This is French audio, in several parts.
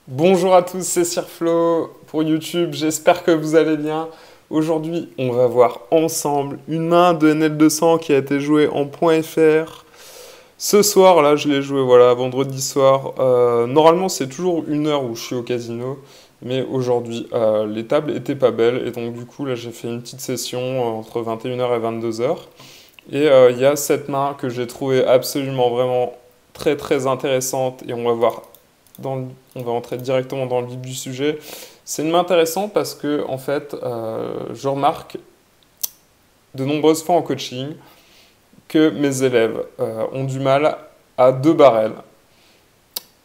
Bonjour à tous, c'est Sirflo pour YouTube, j'espère que vous allez bien. Aujourd'hui, on va voir ensemble une main de NL200 qui a été jouée en .fr. Ce soir, là, je l'ai joué, voilà, vendredi soir. Normalement, c'est toujours une heure où je suis au casino, mais aujourd'hui, les tables étaient pas belles, et donc du coup, là, j'ai fait une petite session entre 21h et 22h. Et il y a cette main que j'ai trouvée absolument vraiment très très intéressante, et on va voir on va entrer directement dans le vif du sujet. C'est une main intéressante parce que, en fait, je remarque de nombreuses fois en coaching que mes élèves ont du mal à deux barrels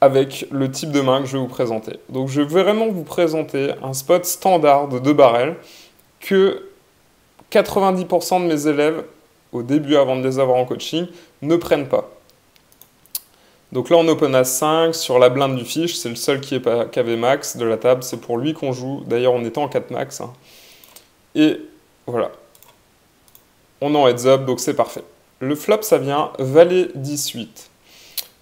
avec le type de main que je vais vous présenter. Donc, je vais vraiment vous présenter un spot standard de deux barrels que 90% de mes élèves, au début, avant de les avoir en coaching, ne prennent pas. Donc là, on open à 5 sur la blinde du fiche. C'est le seul qui avait max de la table. C'est pour lui qu'on joue. D'ailleurs, on était en 4 max. Hein. Et voilà. On est en heads up, donc c'est parfait. Le flop, ça vient valet 18.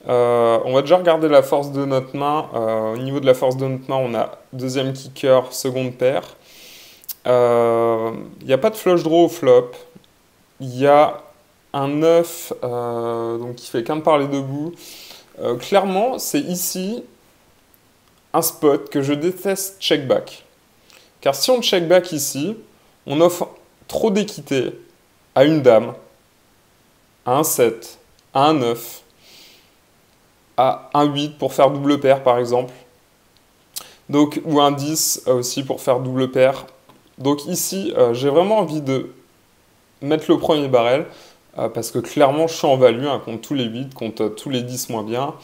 On va déjà regarder la force de notre main. Au niveau de la force de notre main, on a deuxième kicker, seconde paire. Il n'y a pas de flush draw au flop. Il y a un 9 donc qui fait qu'un de parler debout. Clairement, c'est ici un spot que je déteste check back. Car si on check back ici, on offre trop d'équité à une dame, à un 7, à un 9, à un 8 pour faire double paire par exemple. Donc, ou un 10 aussi pour faire double paire. Donc ici, j'ai vraiment envie de mettre le premier barrel parce que clairement, je suis en value hein, contre tous les 8, contre tous les 10 moins bien.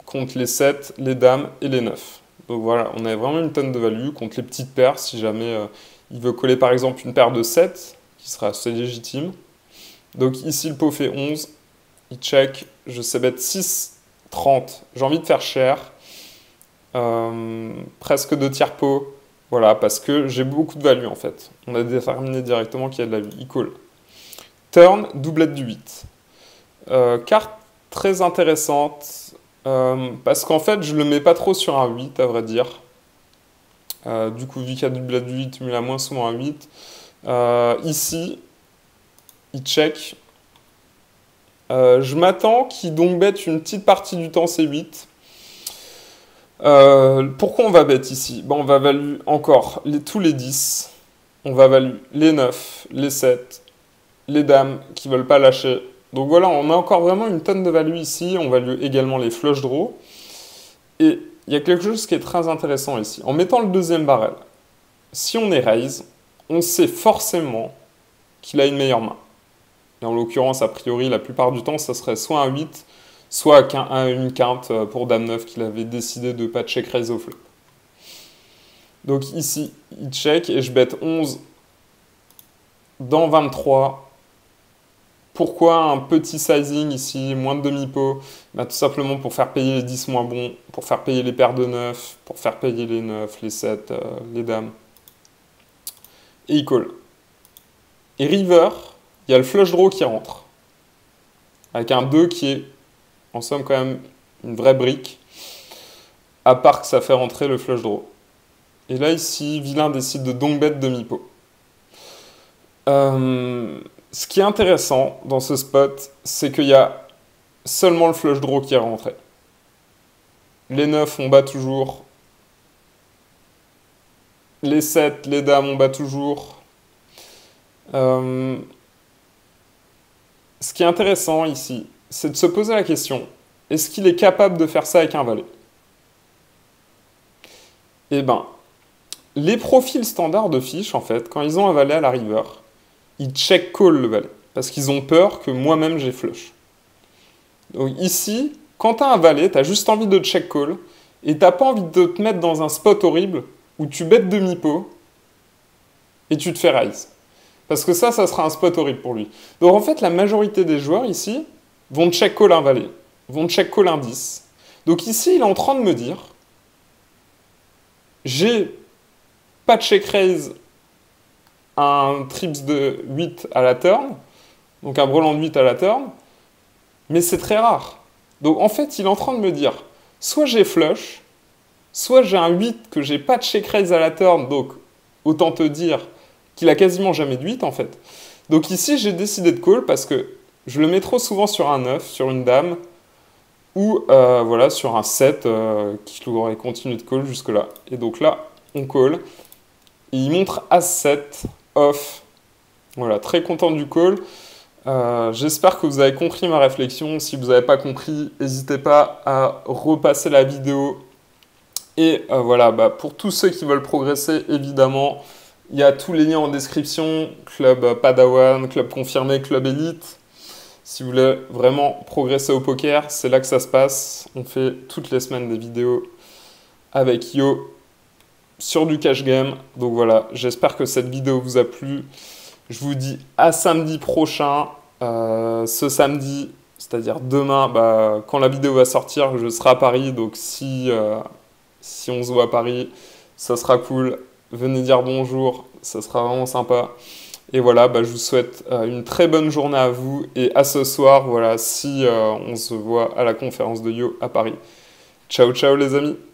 Contre les 7, les dames et les 9. Donc voilà, on a vraiment une tonne de value contre les petites paires si jamais il veut coller par exemple une paire de 7 qui sera assez légitime. Donc ici le pot fait 11, il check, je sais bet 6, 30, j'ai envie de faire cher, presque 2 tiers pot, voilà, parce que j'ai beaucoup de value en fait. On a déterminé directement qu'il y a de la vie, il call. Turn, doublette du 8. Carte très intéressante parce qu'en fait je le mets pas trop sur un 8 à vrai dire. Du coup vu qu'il y a doublette du 8, il met la moins souvent un 8. Ici, il check. Je m'attends qu'il donc bête une petite partie du temps C8. Pourquoi on va bet ici? On va value encore tous les 10. On va value les 9, les 7, les dames qui veulent pas lâcher. Donc voilà, on a encore vraiment une tonne de value ici. On value également les flush draws. Et il y a quelque chose qui est très intéressant ici. En mettant le deuxième barrel, si on est raise, on sait forcément qu'il a une meilleure main. Et en l'occurrence, a priori, la plupart du temps, ça serait soit un 8, soit une quinte pour dame 9 qu'il avait décidé de ne pas check raise au flop. Donc ici, il check et je bet 11 dans 23. Pourquoi un petit sizing ici, moins de demi-pot? Tout simplement pour faire payer les 10 moins bons, pour faire payer les paires de 9, pour faire payer les 9, les 7, les dames. Et il call. Et river, il y a le flush draw qui rentre. Avec un 2 qui est, en somme, quand même une vraie brique. À part que ça fait rentrer le flush draw. Et là, ici, vilain décide de donc bet demi-pot. Ce qui est intéressant dans ce spot, c'est qu'il y a seulement le flush draw qui est rentré. Les 9, on bat toujours. Les 7, les dames, on bat toujours. Ce qui est intéressant ici, c'est de se poser la question, est-ce qu'il est capable de faire ça avec un valet? Eh ben, les profils standards de fiches, en fait, quand ils ont un valet à la river, ils check call le valet. Parce qu'ils ont peur que moi-même j'ai flush. Donc ici, quand tu as un valet, tu as juste envie de check call et t'as pas envie de te mettre dans un spot horrible où tu bêtes demi-pot et tu te fais raise. Parce que ça sera un spot horrible pour lui. Donc en fait, la majorité des joueurs ici vont check call un valet, vont check call un 10. Donc ici, il est en train de me dire, j'ai pas de check raise un trips de 8 à la turn, donc un brelan de 8 à la turn, mais c'est très rare. Donc en fait, il est en train de me dire, soit j'ai flush, soit j'ai un 8 que j'ai pas de check raise à la turn, donc autant te dire qu'il a quasiment jamais de 8 en fait. Donc ici, j'ai décidé de call parce que je le mets trop souvent sur un 9, sur une dame, ou voilà, sur un 7 qui aurait continué de call jusque-là. Et donc là, on call. Et il montre As-7, off. Voilà, très content du call. J'espère que vous avez compris ma réflexion. Si vous n'avez pas compris, n'hésitez pas à repasser la vidéo. Et voilà, pour tous ceux qui veulent progresser, évidemment, il y a tous les liens en description. Club Padawan, club confirmé, club élite. Si vous voulez vraiment progresser au poker, c'est là que ça se passe. On fait toutes les semaines des vidéos avec Yo sur du cash game. Donc voilà, j'espère que cette vidéo vous a plu. Je vous dis à samedi prochain. Ce samedi, c'est-à-dire demain, quand la vidéo va sortir, je serai à Paris. Donc si on se voit à Paris, ça sera cool. Venez dire bonjour, ça sera vraiment sympa. Et voilà, je vous souhaite une très bonne journée à vous et à ce soir, voilà, si on se voit à la conférence de Yo à Paris. Ciao, ciao les amis!